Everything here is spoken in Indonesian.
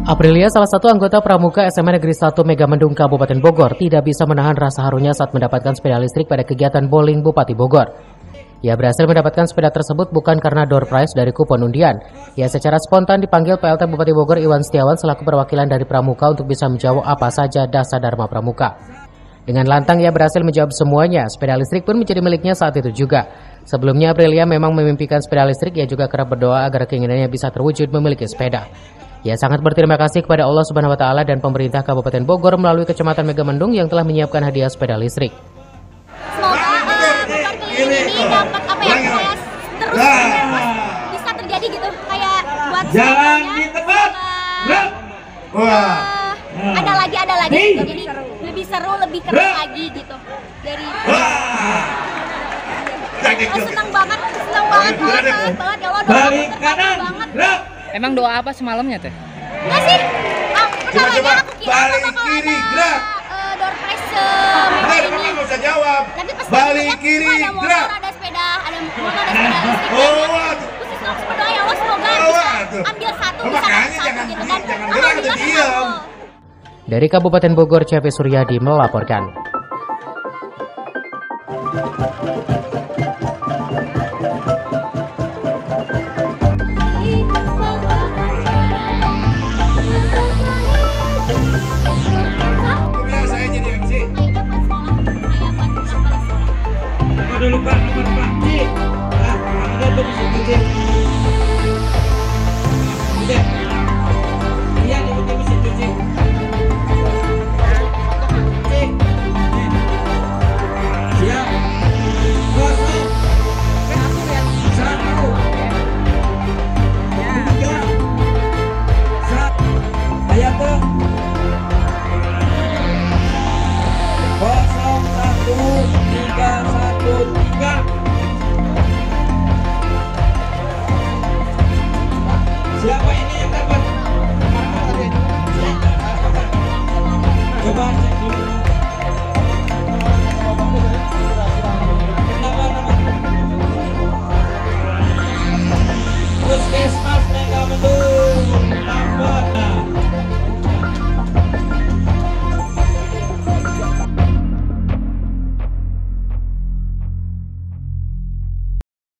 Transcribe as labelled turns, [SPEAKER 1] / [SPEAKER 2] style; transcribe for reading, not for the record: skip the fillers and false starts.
[SPEAKER 1] Aprilia, salah satu anggota Pramuka SMA Negeri 1 Megamendung Kabupaten Bogor, tidak bisa menahan rasa harunya saat mendapatkan sepeda listrik pada kegiatan bowling Bupati Bogor. Ia berhasil mendapatkan sepeda tersebut bukan karena door prize dari kupon undian. Ia secara spontan dipanggil PLT Bupati Bogor Iwan Setiawan selaku perwakilan dari Pramuka untuk bisa menjawab apa saja dasar Dharma Pramuka. Dengan lantang ia berhasil menjawab semuanya. Sepeda listrik pun menjadi miliknya saat itu juga. Sebelumnya Aprilia memang memimpikan sepeda listrik, ia juga kerap berdoa agar keinginannya bisa terwujud memiliki sepeda. Ia sangat berterima kasih kepada Allah Subhanahu wa Ta'ala dan pemerintah Kabupaten Bogor melalui Kecamatan Megamendung yang telah menyiapkan hadiah sepeda listrik.
[SPEAKER 2] Semoga program keliling ini dapat apa ya, kayak terus bisa terjadi gitu, kayak buat
[SPEAKER 3] jalan di tempat.
[SPEAKER 2] Ada lagi gitu. Jadi lebih seru, lebih keren lagi gitu. Dari senang banget ya Allah,
[SPEAKER 3] balik kanan,
[SPEAKER 2] banget.
[SPEAKER 4] Emang doa apa semalamnya teh?
[SPEAKER 2] Enggak sih, pertamanya aku kira
[SPEAKER 3] balik
[SPEAKER 2] bakal
[SPEAKER 3] kiri,
[SPEAKER 2] ada
[SPEAKER 3] gerak.
[SPEAKER 2] door prize seminggu ini.
[SPEAKER 3] Nggak usah jawab.
[SPEAKER 2] Tapi pas
[SPEAKER 3] Balik kiri,
[SPEAKER 2] ada motor,
[SPEAKER 3] gerak.
[SPEAKER 2] ada sepeda listrik. Khusus langsung berdoa ya Allah, semoga bisa ambil satu, bisa dapat satu gitu kan.
[SPEAKER 3] Jangan gerak, udah diam.
[SPEAKER 1] Dari Kabupaten Bogor, CV Suryadi melaporkan.
[SPEAKER 3] Saya jadi MC. Dulu Pak, Cik. Ada tuh di situ, Cik. Cik. Iya, di situ, Cik. Cik. Siap. Kosong. Satu. Tiga. Ayo tuh. 0131